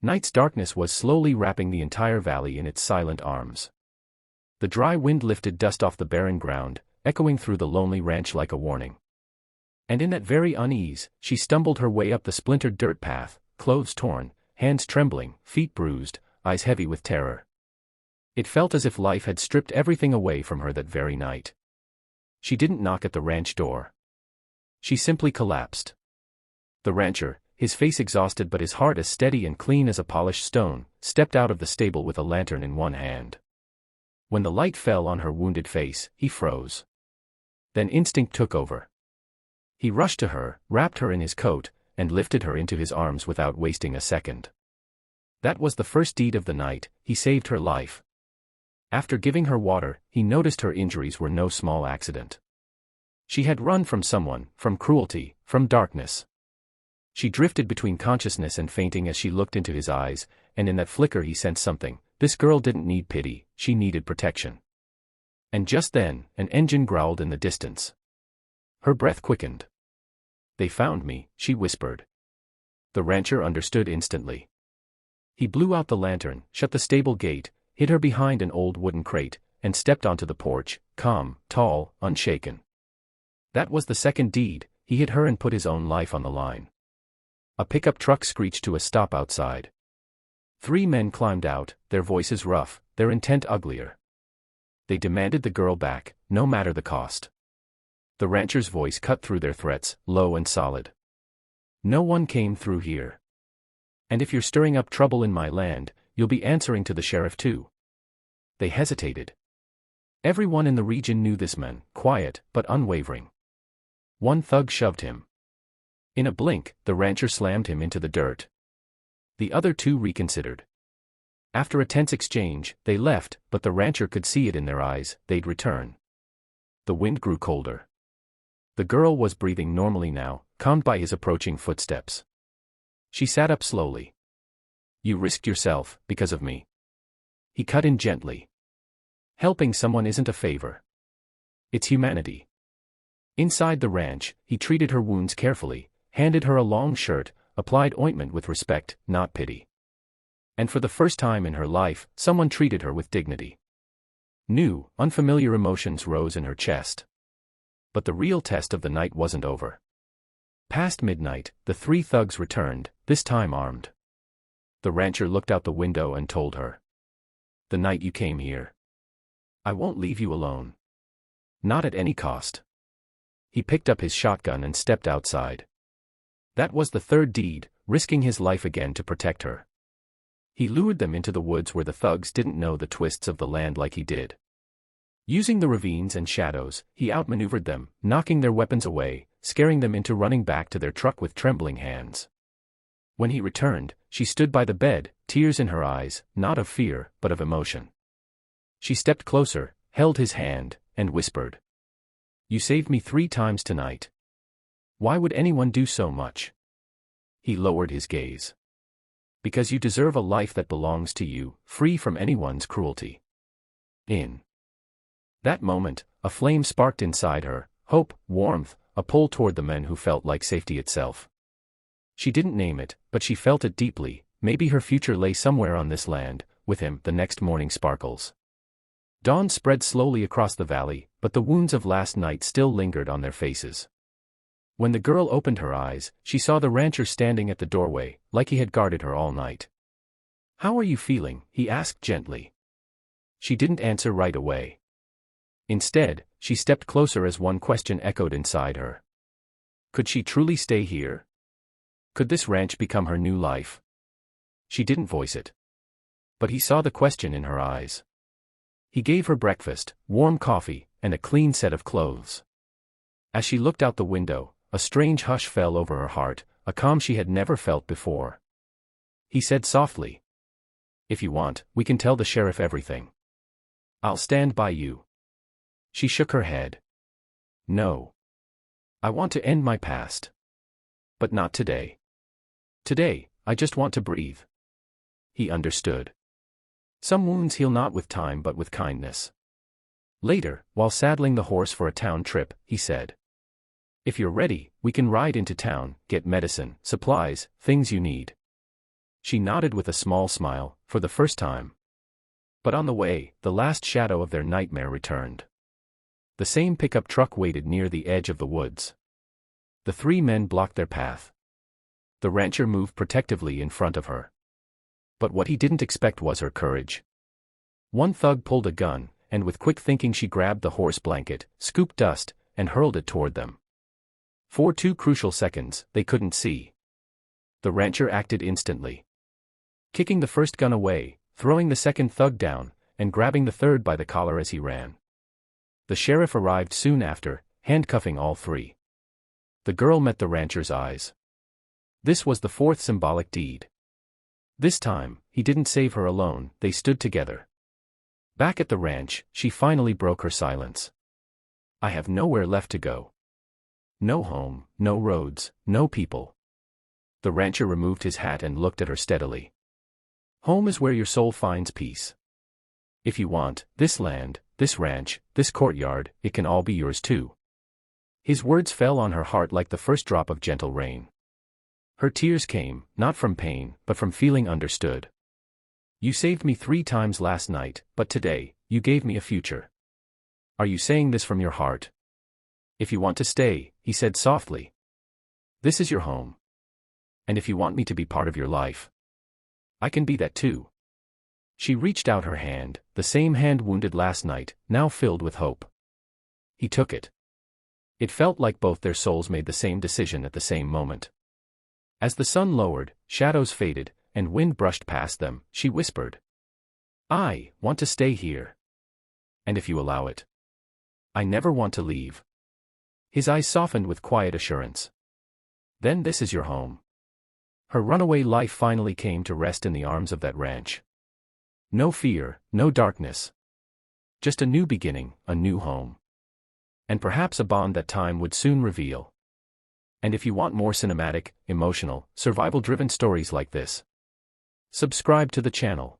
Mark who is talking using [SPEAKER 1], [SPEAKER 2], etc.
[SPEAKER 1] Night's darkness was slowly wrapping the entire valley in its silent arms. The dry wind lifted dust off the barren ground, echoing through the lonely ranch like a warning. And in that very unease, she stumbled her way up the splintered dirt path, clothes torn, hands trembling, feet bruised, eyes heavy with terror. It felt as if life had stripped everything away from her that very night. She didn't knock at the ranch door. She simply collapsed. The rancher, his face exhausted but his heart as steady and clean as a polished stone, stepped out of the stable with a lantern in one hand. When the light fell on her wounded face, he froze. Then instinct took over. He rushed to her, wrapped her in his coat, and lifted her into his arms without wasting a second. That was the first deed of the night. He saved her life. After giving her water, he noticed her injuries were no small accident. She had run from someone, from cruelty, from darkness. She drifted between consciousness and fainting as she looked into his eyes, and in that flicker he sensed something. This girl didn't need pity, she needed protection. And just then, an engine growled in the distance. Her breath quickened. "They found me," she whispered. The rancher understood instantly. He blew out the lantern, shut the stable gate, hid her behind an old wooden crate, and stepped onto the porch, calm, tall, unshaken. That was the second deed. He hit her and put his own life on the line. A pickup truck screeched to a stop outside. 3 men climbed out, their voices rough, their intent uglier. They demanded the girl back, no matter the cost. The rancher's voice cut through their threats, low and solid. "No one came through here. And if you're stirring up trouble in my land, you'll be answering to the sheriff too." They hesitated. Everyone in the region knew this man, quiet but unwavering. One thug shoved him. In a blink, the rancher slammed him into the dirt. The other 2 reconsidered. After a tense exchange, they left, but the rancher could see it in their eyes. They'd return. The wind grew colder. The girl was breathing normally now, calmed by his approaching footsteps. She sat up slowly. "You risked yourself, because of me." He cut in gently. "Helping someone isn't a favor. It's humanity." Inside the ranch, he treated her wounds carefully, handed her a long shirt, applied ointment with respect, not pity. And for the first time in her life, someone treated her with dignity. New, unfamiliar emotions rose in her chest. But the real test of the night wasn't over. Past midnight, the 3 thugs returned, this time armed. The rancher looked out the window and told her. "The night you came here. I won't leave you alone. Not at any cost." He picked up his shotgun and stepped outside. That was the 3rd deed, risking his life again to protect her. He lured them into the woods where the thugs didn't know the twists of the land like he did. Using the ravines and shadows, he outmaneuvered them, knocking their weapons away, scaring them into running back to their truck with trembling hands. When he returned, she stood by the bed, tears in her eyes, not of fear, but of emotion. She stepped closer, held his hand, and whispered. "You saved me 3 times tonight. Why would anyone do so much?" He lowered his gaze. "Because you deserve a life that belongs to you, free from anyone's cruelty." In that moment, a flame sparked inside her, hope, warmth, a pull toward the men who felt like safety itself. She didn't name it, but she felt it deeply. Maybe her future lay somewhere on this land, with him. The next morning sparkles. Dawn spread slowly across the valley, but the wounds of last night still lingered on their faces. When the girl opened her eyes, she saw the rancher standing at the doorway, like he had guarded her all night. "How are you feeling?" he asked gently. She didn't answer right away. Instead, she stepped closer as one question echoed inside her. Could she truly stay here? Could this ranch become her new life? She didn't voice it. But he saw the question in her eyes. He gave her breakfast, warm coffee, and a clean set of clothes. As she looked out the window, a strange hush fell over her heart, a calm she had never felt before. He said softly, "If you want, we can tell the sheriff everything. I'll stand by you." She shook her head. "No. I want to end my past. But not today. Today, I just want to breathe." He understood. Some wounds heal not with time but with kindness. Later, while saddling the horse for a town trip, he said, "If you're ready, we can ride into town, get medicine, supplies, things you need." She nodded with a small smile, for the first time. But on the way, the last shadow of their nightmare returned. The same pickup truck waited near the edge of the woods. The three men blocked their path. The rancher moved protectively in front of her. But what he didn't expect was her courage. One thug pulled a gun, and with quick thinking she grabbed the horse blanket, scooped dust, and hurled it toward them. For 2 crucial seconds, they couldn't see. The rancher acted instantly. Kicking the first gun away, throwing the second thug down, and grabbing the third by the collar as he ran. The sheriff arrived soon after, handcuffing all 3. The girl met the rancher's eyes. This was the 4th symbolic deed. This time, he didn't save her alone, they stood together. Back at the ranch, she finally broke her silence. I have nowhere left to go. No home, no roads, no people. The rancher removed his hat and looked at her steadily. Home is where your soul finds peace. If you want, this land, this ranch, this courtyard, it can all be yours too. His words fell on her heart like the first drop of gentle rain. Her tears came, not from pain, but from feeling understood. You saved me 3 times last night, but today, you gave me a future. Are you saying this from your heart? If you want to stay, he said softly. This is your home. And if you want me to be part of your life, I can be that too. She reached out her hand, the same hand wounded last night, now filled with hope. He took it. It felt like both their souls made the same decision at the same moment. As the sun lowered, shadows faded, and wind brushed past them, she whispered. I want to stay here. And if you allow it. I never want to leave. His eyes softened with quiet assurance. Then this is your home. Her runaway life finally came to rest in the arms of that ranch. No fear, no darkness. Just a new beginning, a new home. And perhaps a bond that time would soon reveal. And if you want more cinematic, emotional, survival-driven stories like this, subscribe to the channel.